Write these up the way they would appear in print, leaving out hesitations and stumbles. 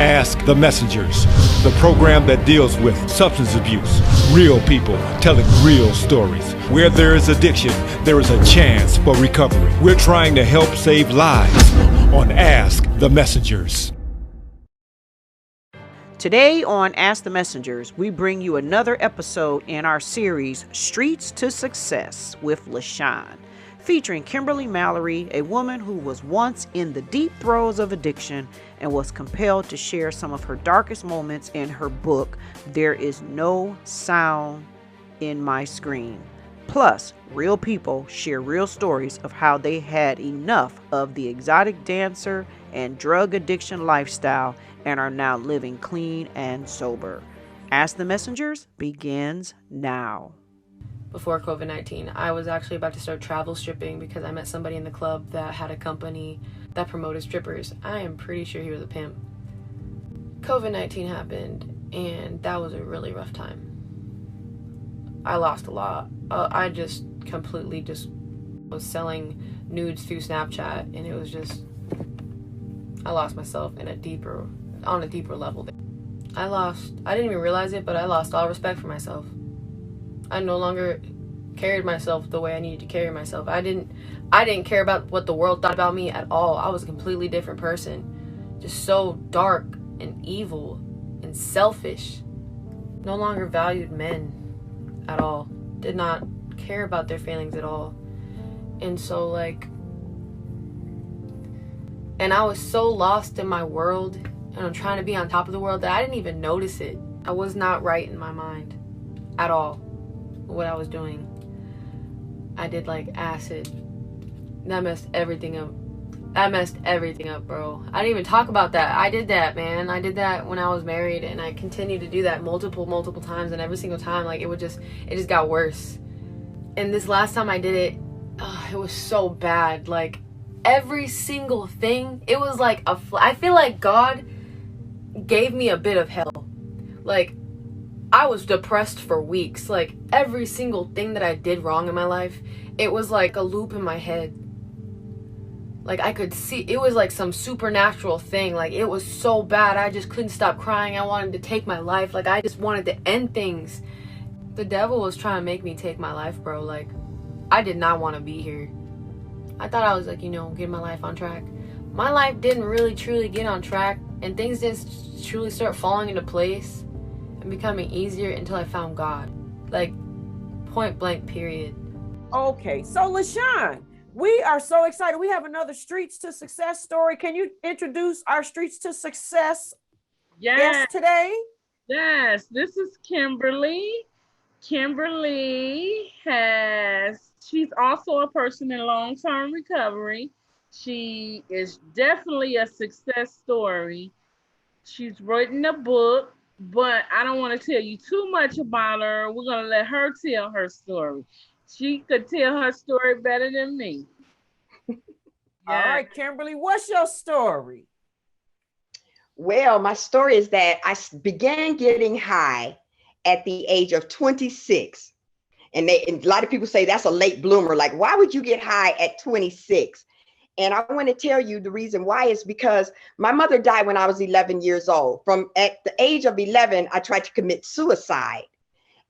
Ask the Messengers, the program that deals with substance abuse, real people telling real stories. Where there is addiction, there is a chance for recovery. We're trying to help save lives on Ask the Messengers. Today on Ask the Messengers, we bring you another episode in our series, Streets to Success with Lashon, featuring Kimberly Mallory, a woman who was once in the deep throes of addiction and was compelled to share some of her darkest moments in her book, There Is No Sound in My Screen. Plus, real people share real stories of how they had enough of the exotic dancer and drug addiction lifestyle and are now living clean and sober. Ask the Messengers begins now. Before COVID-19, I was actually about to start travel stripping because I met somebody in the club that had a company that promoted strippers. I am pretty sure he was a pimp. COVID-19 happened, and that was a really rough time. I lost a lot. I just completely just was selling nudes through Snapchat, and it was just, I lost myself on a deeper level. I didn't even realize it, but I lost all respect for myself. I no longer carried myself the way I needed to carry myself. I didn't care about what the world thought about me at all. I was a completely different person. Just so dark and evil and selfish. No longer valued men at all. Did not care about their feelings at all. And so and I was so lost in my world and I'm trying to be on top of the world that I didn't even notice it. I was not right in my mind at all. What I was doing. I did acid. That messed everything up. Bro. I didn't even talk about that. I did that, man. I did that when I was married, and I continued to do that multiple times, and every single time, it just got worse. And this last time I did it, it was so bad. Every single thing, it was I feel like God gave me a bit of hell. I was depressed for weeks. Every single thing that I did wrong in my life, it was like a loop in my head. I could see, it was like some supernatural thing. It was so bad. I just couldn't stop crying. I wanted to take my life. I just wanted to end things. The devil was trying to make me take my life, bro. I did not want to be here. I thought I was getting my life on track. My life didn't really truly get on track, and things didn't truly start falling into place and becoming easier until I found God. Point blank, period. Okay, so Lashon, we are so excited. We have another Streets to Success story. Can you introduce our Streets to Success guest today? Yes, this is Kimberly. Kimberly she's also a person in long-term recovery. She is definitely a success story. She's written a book, but I don't want to tell you too much about her. We're going to let her tell her story. She could tell her story better than me. Yeah. All right, Kimberly, what's your story? Well, my story is that I began getting high at the age of 26. And a lot of people say that's a late bloomer. Why would you get high at 26? And I want to tell you the reason why is because my mother died when I was 11 years old. At the age of 11, I tried to commit suicide.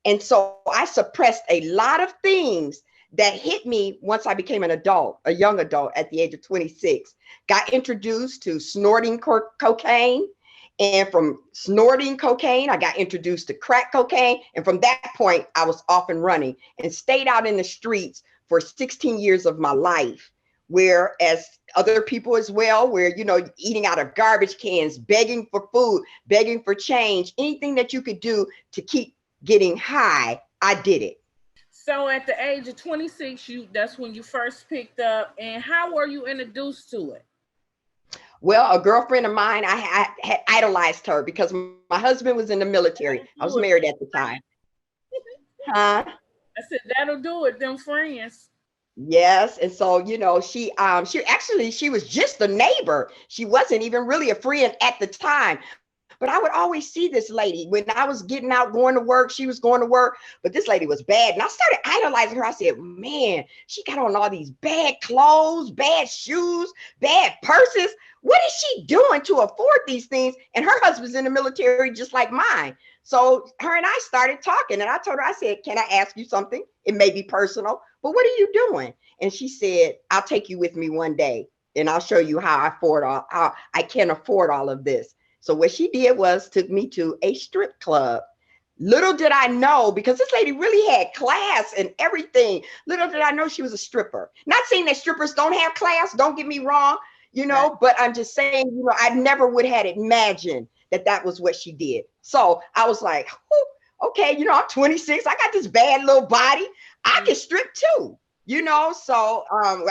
And so I suppressed a lot of things that hit me once I became an adult, a young adult at the age of 26. Got introduced to snorting cocaine. And from snorting cocaine, I got introduced to crack cocaine. And from that point, I was off and running and stayed out in the streets for 16 years of my life. Whereas other people as well, where, eating out of garbage cans, begging for food, begging for change, anything that you could do to keep getting high, I did it. So at the age of 26, that's when you first picked up. And how were you introduced to it? Well, a girlfriend of mine, I had idolized her because my husband was in the military. I was married at the time. Huh? I said, that'll do it, them friends. Yes. And so, she was just a neighbor. She wasn't even really a friend at the time. But I would always see this lady when I was getting out, going to work. She was going to work, but this lady was bad. And I started idolizing her. I said, man, she got on all these bad clothes, bad shoes, bad purses. What is she doing to afford these things? And her husband's in the military just like mine. So her and I started talking, and I told her, I said, can I ask you something? It may be personal, but what are you doing? And she said, I'll take you with me one day, and I'll show you how I can afford all of this. So what she did was took me to a strip club. Little did I know, because this lady really had class and everything. Little did I know she was a stripper. Not saying that strippers don't have class, don't get me wrong, but I'm just saying, I never would have imagined that was what she did. So I was like, okay, I'm 26. I got this bad little body. I can strip too, So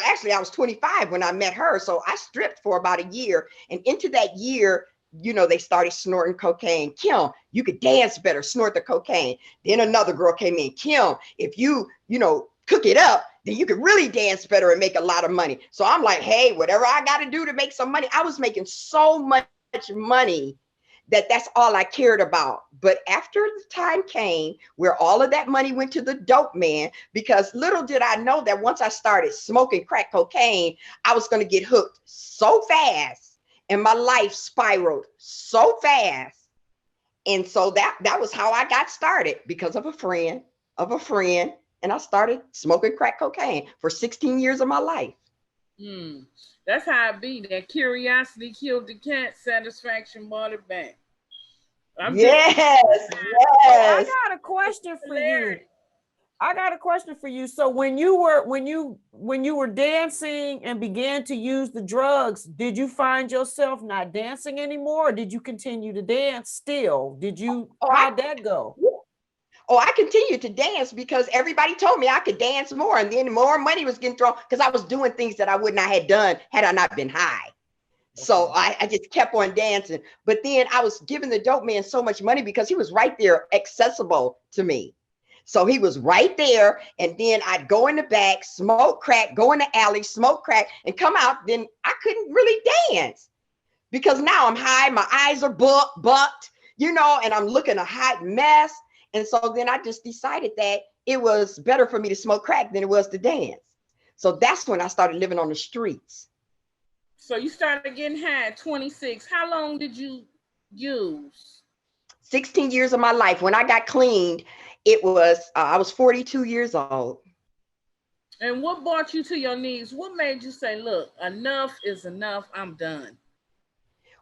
actually I was 25 when I met her. So I stripped for about a year. And into that year, they started snorting cocaine. Kim, you could dance better, snort the cocaine. Then another girl came in. Kim, if you cook it up, then you could really dance better and make a lot of money. So I'm like, hey, whatever I got to do to make some money. I was making so much money that's all I cared about. But after the time came where all of that money went to the dope man, because little did I know that once I started smoking crack cocaine, I was going to get hooked so fast and my life spiraled so fast. And so that was how I got started, because of a friend. And I started smoking crack cocaine for 16 years of my life. That's how it be. That curiosity killed the cat, satisfaction brought it back. Yes. I got a question for you. So when you were dancing and began to use the drugs, did you find yourself not dancing anymore, or did you continue to dance still? How'd that go? Oh, I continued to dance because everybody told me I could dance more, and then more money was getting thrown because I was doing things that I would not have done had I not been high. So I just kept on dancing. But then I was giving the dope man so much money because he was right there, accessible to me. So he was right there. And then I'd go in the back, smoke crack, go in the alley, smoke crack, and come out. Then I couldn't really dance because now I'm high. My eyes are bucked, and I'm looking a hot mess. And so then I just decided that it was better for me to smoke crack than it was to dance. So that's when I started living on the streets. So you started getting high at 26. How long did you use? 16 years of my life. When I got cleaned, I was 42 years old. And what brought you to your knees? What made you say, look, enough is enough, I'm done?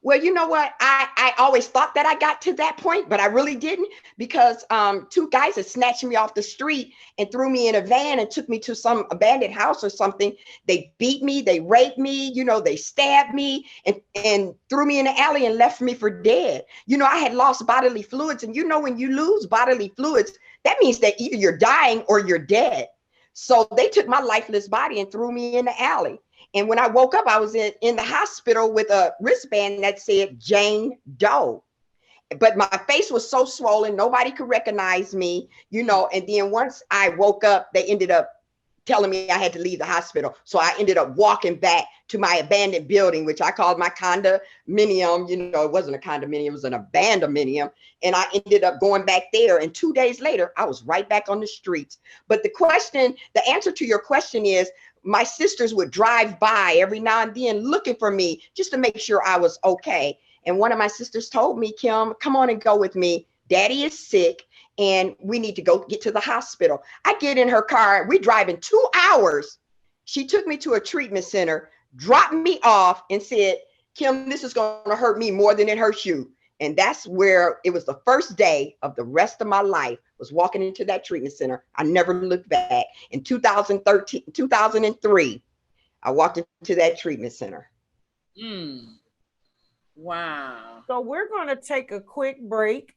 Well, you know what? I always thought that I got to that point, but I really didn't, because two guys had snatched me off the street and threw me in a van and took me to some abandoned house or something. They beat me, they raped me, they stabbed me and threw me in the alley and left me for dead. I had lost bodily fluids. And when you lose bodily fluids, that means that either you're dying or you're dead. So they took my lifeless body and threw me in the alley. And when I woke up, I was in the hospital with a wristband that said Jane Doe. But my face was so swollen, nobody could recognize me, And then once I woke up, they ended up telling me I had to leave the hospital. So I ended up walking back to my abandoned building, which I called my condominium. It wasn't a condominium, it was an abandonminium. And I ended up going back there. And 2 days later, I was right back on the streets. But the answer to your question is, my sisters would drive by every now and then looking for me just to make sure I was okay. And one of my sisters told me, Kim, come on and go with me. Daddy is sick and we need to go get to the hospital. I get in her car. We drive in 2 hours. She took me to a treatment center, dropped me off and said, Kim, this is going to hurt me more than it hurts you. And that's where it was the first day of the rest of my life, was walking into that treatment center. I never looked back. In 2003, I walked into that treatment center. Wow. So we're going to take a quick break,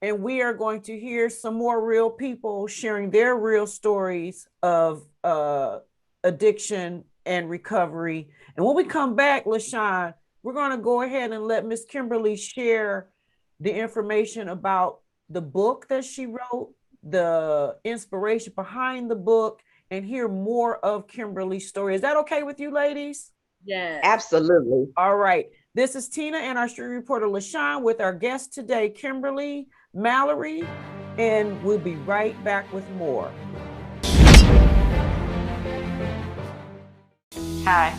and we are going to hear some more real people sharing their real stories of addiction and recovery. And when we come back, Lashon, we're going to go ahead and let Miss Kimberly share the information about the book that she wrote, the inspiration behind the book, and hear more of Kimberly's story. Is that okay with you, ladies? Yeah. Absolutely. All right. This is Tina and our street reporter Lashon with our guest today, Kimberly, Mallory, and we'll be right back with more. Hi,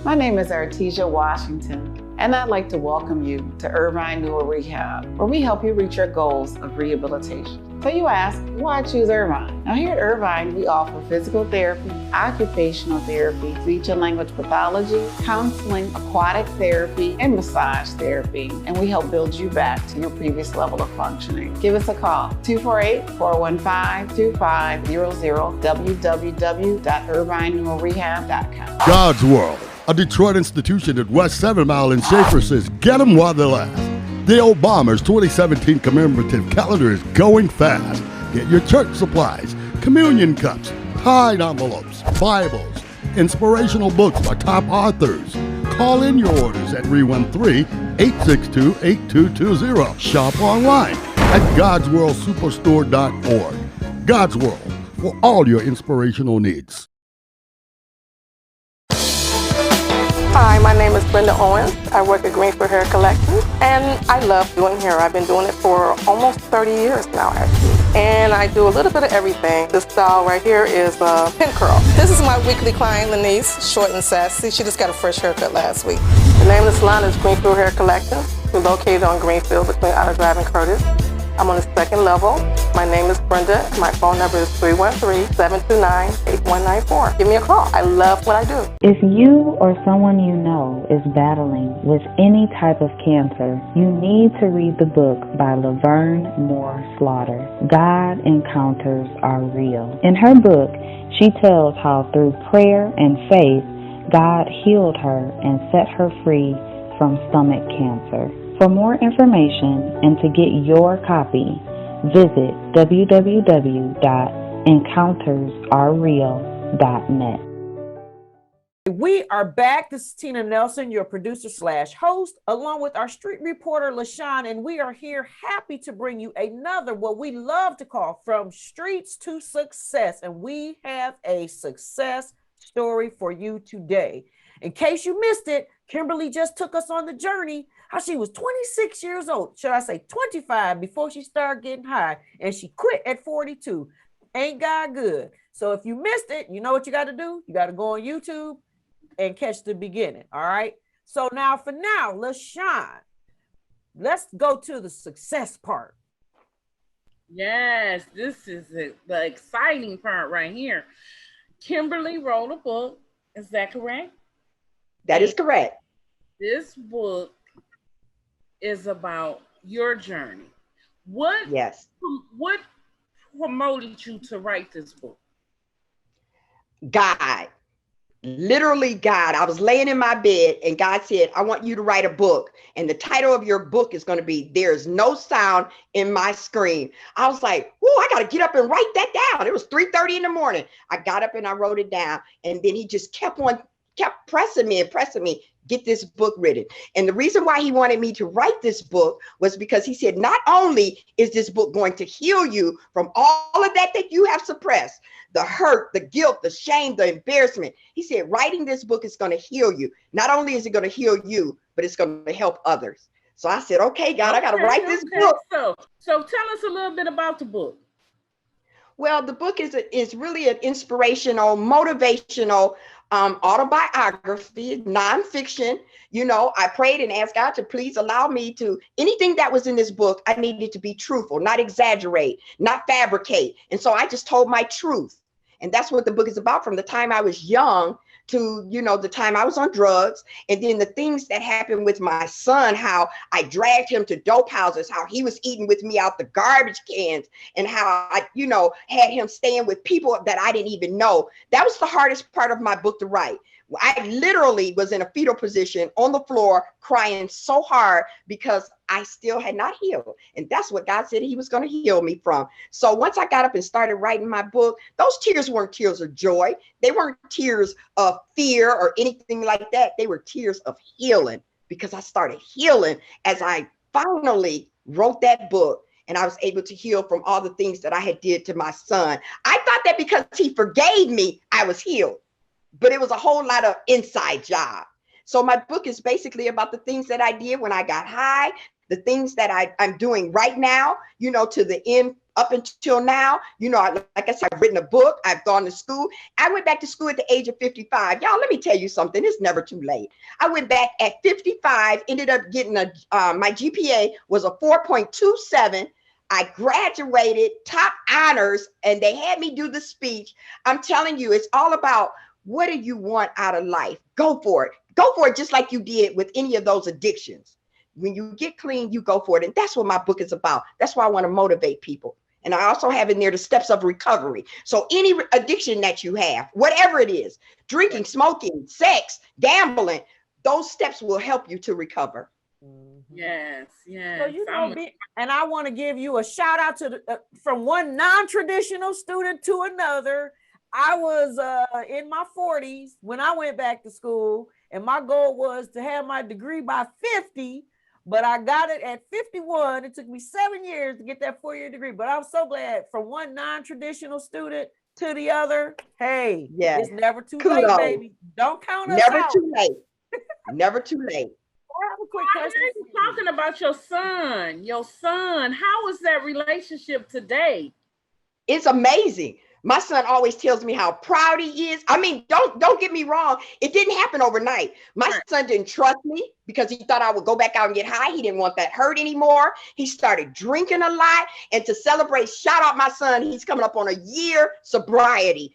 my name is Artesia Washington, and I'd like to welcome you to Irvine Newer Rehab, where we help you reach your goals of rehabilitation. So you ask, why choose Irvine? Now here at Irvine, we offer physical therapy, occupational therapy, speech and language pathology, counseling, aquatic therapy, and massage therapy, and we help build you back to your previous level of functioning. Give us a call, 248-415-2500, www.irvinenewerrehab.com. God's World, a Detroit institution at West 7 Mile in Schaefer says, get them while they last. The Old Bombers 2017 commemorative calendar is going fast. Get your church supplies, communion cups, tied envelopes, Bibles, inspirational books by top authors. Call in your orders at 313-862-8220. Shop online at godsworldsuperstore.org. God's World, for all your inspirational needs. Hi, my name is Brenda Owens. I work at Greenfield Hair Collections, and I love doing hair. I've been doing it for almost 30 years now, actually. And I do a little bit of everything. This style right here is a pin curl. This is my weekly client, Lenise, short and sassy. She just got a fresh haircut last week. The name of the salon is Greenfield Hair Collections. We're located on Greenfield between Outer Drive and Curtis. I'm on the second level. My name is Brenda. My phone number is 313-729-8194. Give me a call. I love what I do. If you or someone you know is battling with any type of cancer, you need to read the book by Laverne Moore Slaughter, God Encounters Are Real. In her book, she tells how through prayer and faith, God healed her and set her free from stomach cancer. For more information and to get your copy, visit www.encountersarereal.net. We are back. This is Tina Nelson, your producer / host, along with our street reporter Lashon, and we are here happy to bring you another, what we love to call From Streets to Success, and we have a success story for you today. In case you missed it, Kimberly just took us on the journey how she was 26 years old, should I say 25, before she started getting high, and she quit at 42. Ain't God good? So if you missed it, you know what you got to do? You got to go on YouTube and catch the beginning, all right? So now, Lashon, let's go to the success part. Yes, this is the exciting part right here. Kimberly wrote a book. Is that correct? That is correct. This book is about your journey. What promoted you to write this book? God. Literally God. I was laying in my bed and God said, I want you to write a book. And the title of your book is going to be There's No Sound in My Scream. I was like, whoa, I got to get up and write that down. It was 3:30 in the morning. I got up and I wrote it down. And then he just kept pressing me, get this book written. And the reason why he wanted me to write this book was because he said, not only is this book going to heal you from all of that you have suppressed, the hurt, the guilt, the shame, the embarrassment. He said, writing this book is going to heal you. Not only is it going to heal you, but it's going to help others. So I said, okay, God, I got to write this book. So tell us a little bit about the book. Well, the book is really an inspirational, motivational autobiography, nonfiction. You know, I prayed and asked God to please allow me to, anything that was in this book, I needed to be truthful, not exaggerate, not fabricate. And so I just told my truth. And that's what the book is about, from the time I was young to, you know, the time I was on drugs, and then the things that happened with my son, how I dragged him to dope houses, how he was eating with me out the garbage cans, and how I, you know, had him staying with people that I didn't even know. That was the hardest part of my book to write. I literally was in a fetal position on the floor crying so hard because I still had not healed. And that's what God said he was going to heal me from. So once I got up and started writing my book, those tears weren't tears of joy. They weren't tears of fear or anything like that. They were tears of healing, because I started healing as I finally wrote that book. And I was able to heal from all the things that I had did to my son. I thought that because he forgave me, I was healed. But it was a whole lot of inside job. So my book is basically about the things that I did when I got high, the things that I'm doing right now, you know, to the end up until now. You know, like I said, I've written a book. I've gone to school. I went back to school at the age of 55. Y'all, let me tell you something. It's never too late. I went back at 55, ended up getting my GPA was a 4.27. I graduated, top honors, and they had me do the speech. I'm telling you, it's all about, what do you want out of life? Go for it. Go for it, just like you did with any of those addictions. When you get clean, you go for it. And that's what my book is about. That's why I want to motivate people. And I also have in there the steps of recovery. So any addiction that you have, whatever it is, drinking, smoking, sex, gambling, those steps will help you to recover. Yes, yes. So, you know, and I want to give you a shout out to from one non-traditional student to another. I was in my 40s when I went back to school, and my goal was to have my degree by 50, but I got it at 51. It took me 7 years to get that 4-year degree, but I'm so glad, from one non-traditional student to the other. Hey, it's never too late, baby. Don't count us out. Never too late. Never too late. I have a quick question. You're talking about your son. Your son. How is that relationship today? It's amazing. My son always tells me how proud he is. I mean, don't get me wrong. It didn't happen overnight. My son didn't trust me because he thought I would go back out and get high. He didn't want that hurt anymore. He started drinking a lot. And to celebrate, shout out my son. He's coming up on a year sobriety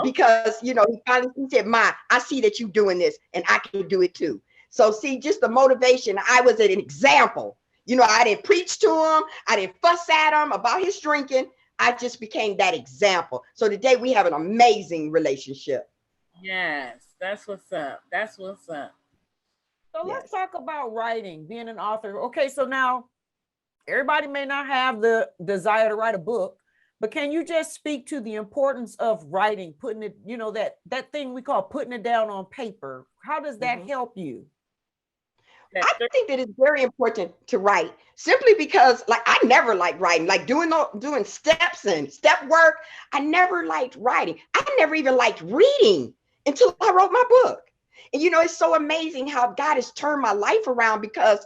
because, you know, he said, Ma, I see that you're doing this and I can do it too. So see, just the motivation. I was an example. You know, I didn't preach to him. I didn't fuss at him about his drinking. I just became that example. So today we have an amazing relationship. Yes, that's what's up. That's what's up. So let's talk about writing, being an author. Okay, so now everybody may not have the desire to write a book, but can you just speak to the importance of writing, putting it, you know, that thing we call putting it down on paper? How does that help you? I think that it's very important to write, simply because, like, I never liked writing, like doing steps and step work. I never liked writing. I never even liked reading until I wrote my book. And, you know, it's so amazing how God has turned my life around, because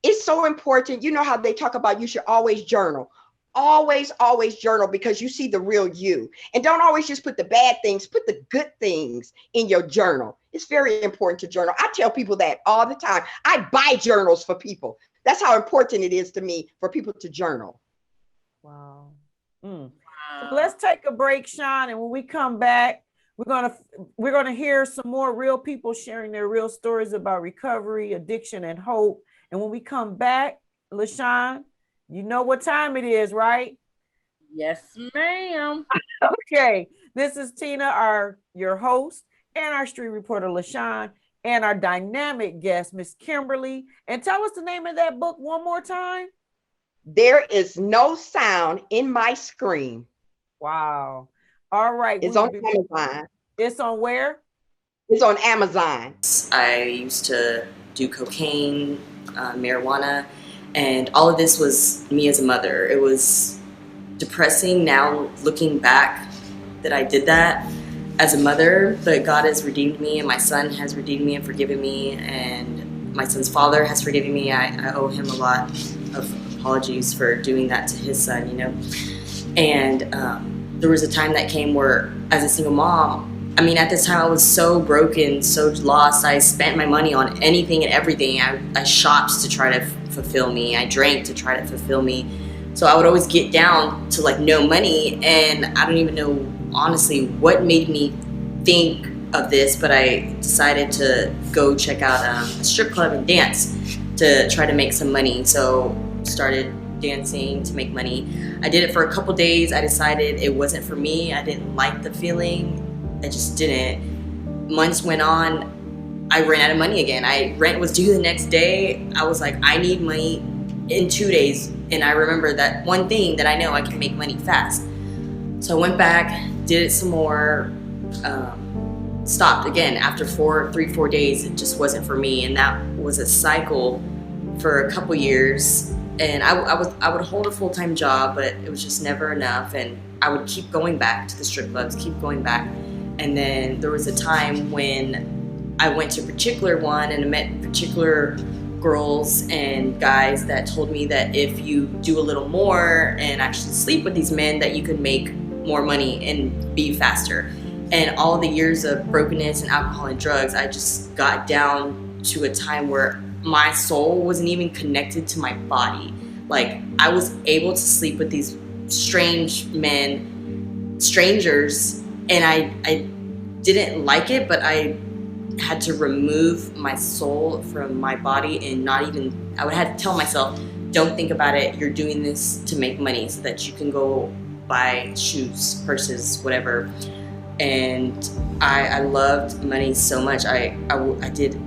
it's so important. You know how they talk about you should always journal. Always journal, because you see the real you. And don't always just put the bad things, put the good things in your journal. It's very important to journal. I tell people that all the time. I buy journals for people. That's how important it is to me for people to journal. Wow. So let's take a break, Sean, and when we come back, we're gonna hear some more real people sharing their real stories about recovery, addiction, and hope. And when we come back, Lashon, you know what time it is, right? Yes, ma'am. Okay. This is Tina, your host, and our street reporter, Lashon, and our dynamic guest, Miss Kimberly. And tell us the name of that book one more time. There is no sound in my scream. Wow. All right. It's on Amazon. It's on where? It's on Amazon. I used to do cocaine, marijuana, and all of this was me as a mother. It was depressing now looking back that I did that as a mother, but God has redeemed me, and my son has redeemed me and forgiven me, and my son's father has forgiven me. I owe him a lot of apologies for doing that to his son, you know. And there was a time that came where, as a single mom, I mean, at this time I was so broken, so lost. I spent my money on anything and everything. I shopped to try to fulfill me. I drank to try to fulfill me. So I would always get down to like no money, and I don't even know honestly what made me think of this, but I decided to go check out a strip club and dance to try to make some money. So started dancing to make money. I did it for a couple days. I decided it wasn't for me. I didn't like the feeling. I just didn't. Months went on. I ran out of money again. Rent was due the next day. I was like, I need money in 2 days. And I remember that one thing that I know I can make money fast. So I went back, did it some more, stopped again after 4 days. It just wasn't for me. And that was a cycle for a couple years. And I would hold a full-time job, but it was just never enough. And I would keep going back to the strip clubs, keep going back. And then there was a time when I went to a particular one and I met particular girls and guys that told me that if you do a little more and actually sleep with these men, that you could make more money and be faster. And all the years of brokenness and alcohol and drugs, I just got down to a time where my soul wasn't even connected to my body. Like, I was able to sleep with these strange men, strangers, and I didn't like it, but I had to remove my soul from my body and not even, I would have to tell myself, don't think about it, you're doing this to make money so that you can go buy shoes, purses, whatever. And I loved money so much. I did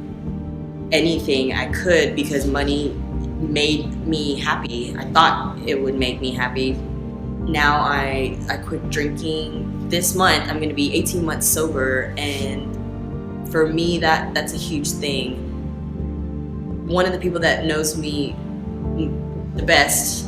anything I could because money made me happy. I thought it would make me happy. Now I quit drinking. This month I'm going to be 18 months sober, and for me that's a huge thing. One of the people that knows me the best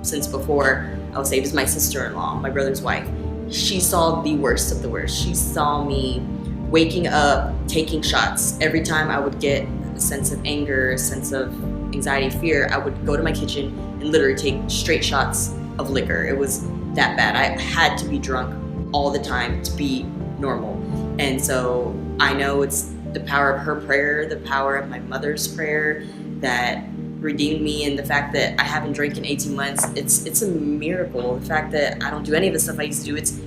since before I was saved is my sister-in-law, my brother's wife. She saw the worst of the worst. She saw me waking up, taking shots. Every time I would get a sense of anger, a sense of anxiety, fear, I would go to my kitchen and literally take straight shots of liquor. It was that bad. I had to be drunk all the time to be normal. And so I know it's the power of her prayer, the power of my mother's prayer that redeemed me, and the fact that I haven't drank in 18 months, it's a miracle. The fact that I don't do any of the stuff I used to do, it's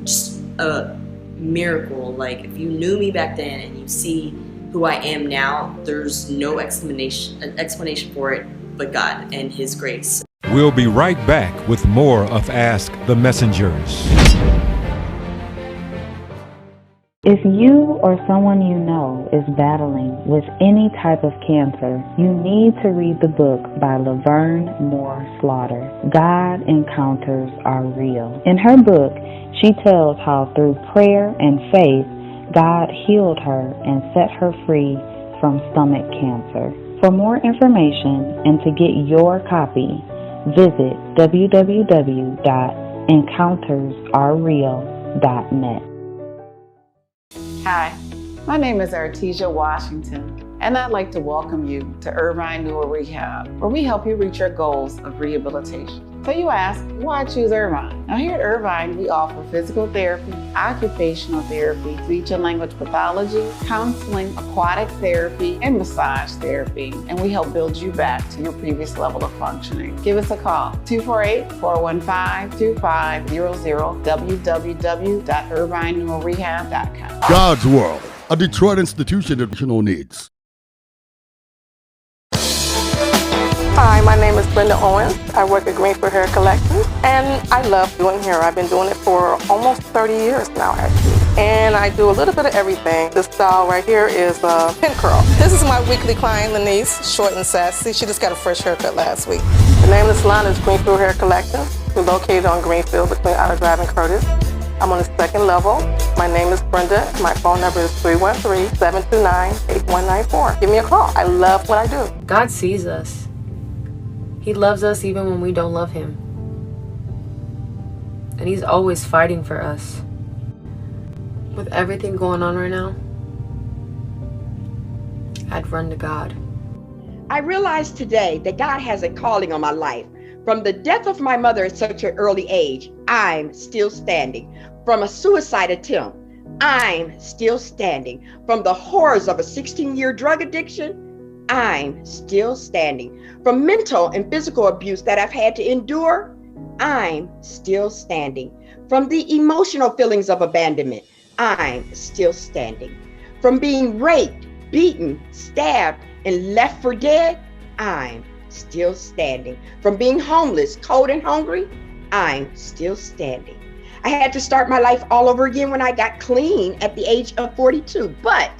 just a miracle. Like, if you knew me back then and you see who I am now, there's no explanation for it but God and His grace. We'll be right back with more of Ask the Messengers. If you or someone you know is battling with any type of cancer, you need to read the book by Laverne Moore Slaughter, God Encounters Are Real. In her book, she tells how through prayer and faith, God healed her and set her free from stomach cancer. For more information and to get your copy, visit www.encountersarereal.net. Hi, my name is Artesia Washington, and I'd like to welcome you to Irvine Newer Rehab, where we help you reach your goals of rehabilitation. So you ask, why choose Irvine? Now here at Irvine, we offer physical therapy, occupational therapy, speech and language pathology, counseling, aquatic therapy, and massage therapy. And we help build you back to your previous level of functioning. Give us a call, 248-415-2500, www.irvinenewerrehab.com. God's World, a Detroit institution of additional needs. Hi, my name is Brenda Owens. I work at Greenfield Hair Collections, and I love doing hair. I've been doing it for almost 30 years now, actually. And I do a little bit of everything. This style right here is a pin curl. This is my weekly client, Lenise, short and sassy. She just got a fresh haircut last week. The name of the salon is Greenfield Hair Collections. We're located on Greenfield between Outer Drive and Curtis. I'm on the second level. My name is Brenda. My phone number is 313-729-8194. Give me a call. I love what I do. God sees us. He loves us even when we don't love Him. And He's always fighting for us. With everything going on right now, I'd run to God. I realized today that God has a calling on my life. From the death of my mother at such an early age, I'm still standing. From a suicide attempt, I'm still standing. From the horrors of a 16-year drug addiction, I'm still standing. From mental and physical abuse that I've had to endure, I'm still standing. From the emotional feelings of abandonment, I'm still standing. From being raped, beaten, stabbed, and left for dead, I'm still standing. From being homeless, cold and hungry, I'm still standing. I had to start my life all over again when I got clean at the age of 42, but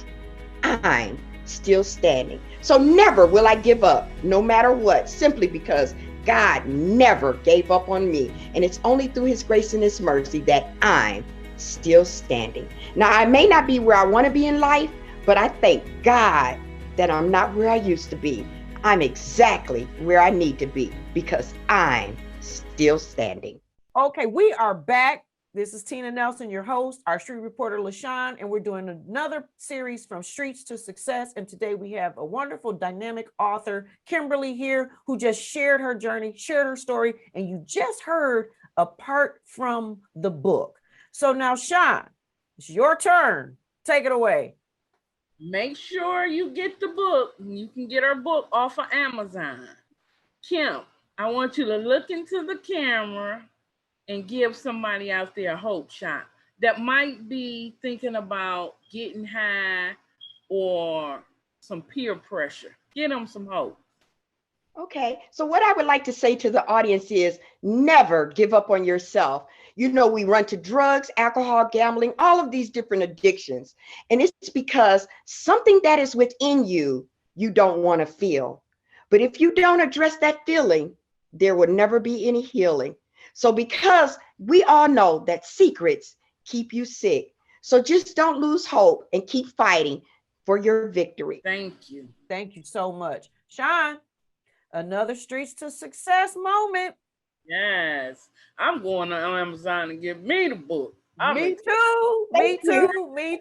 I'm still standing. So never will I give up, no matter what, simply because God never gave up on me. And it's only through His grace and His mercy that I'm still standing. Now, I may not be where I want to be in life, but I thank God that I'm not where I used to be. I'm exactly where I need to be because I'm still standing. Okay, we are back This is Tina Nelson, your host, our street reporter, Lashon, and we're doing another series from Streets to Success. And today we have a wonderful, dynamic author, Kimberly, here, who just shared her journey, shared her story, and you just heard a part from the book. So now, Sean, it's your turn. Take it away. Make sure you get the book. You can get our book off of Amazon. Kim, I want you to look into the camera and give somebody out there a hope shot that might be thinking about getting high or some peer pressure. Get them some hope. Okay, so what I would like to say to the audience is never give up on yourself. You know, we run to drugs, alcohol, gambling, all of these different addictions. And it's because something that is within you, you don't want to feel. But if you don't address that feeling, there will never be any healing. So because we all know that secrets keep you sick. So just don't lose hope and keep fighting for your victory. Thank you. Thank you so much. Sean, another Streets to Success moment. Yes. I'm going to Amazon and get me the book. Me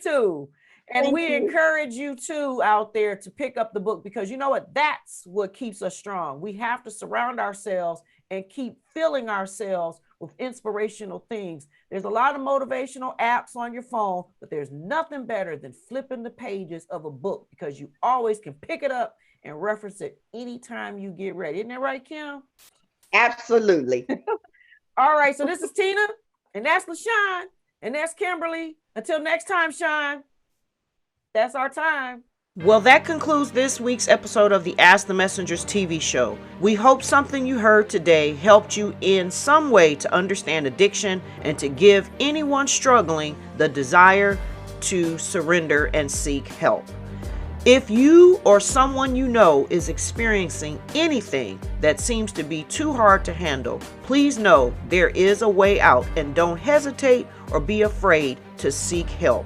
too. And we encourage you too out there to pick up the book, because you know what? That's what keeps us strong. We have to surround ourselves and keep filling ourselves with inspirational things. There's a lot of motivational apps on your phone, but there's nothing better than flipping the pages of a book, because you always can pick it up and reference it anytime you get ready. Isn't that right, Kim? Absolutely. All right, so this is Tina, and that's LaShawn, and that's Kimberly. Until next time, Sean, that's our time. Well, that concludes this week's episode of the Ask the Messengers TV show. We hope something you heard today helped you in some way to understand addiction and to give anyone struggling the desire to surrender and seek help. If you or someone you know is experiencing anything that seems to be too hard to handle, please know there is a way out, and don't hesitate or be afraid to seek help.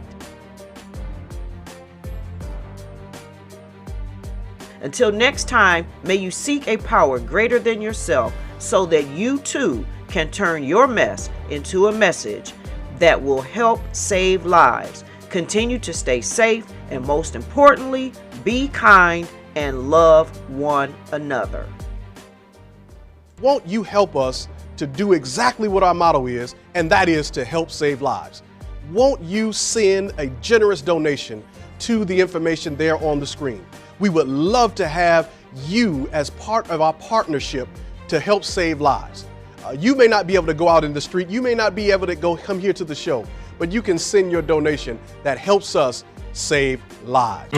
Until next time, may you seek a power greater than yourself so that you too can turn your mess into a message that will help save lives. Continue to stay safe, and most importantly, be kind and love one another. Won't you help us to do exactly what our motto is, and that is to help save lives? Won't you send a generous donation to the information there on the screen? We would love to have you as part of our partnership to help save lives. You may not be able to go out in the street, you may not be able to come here to the show, but you can send your donation that helps us save lives.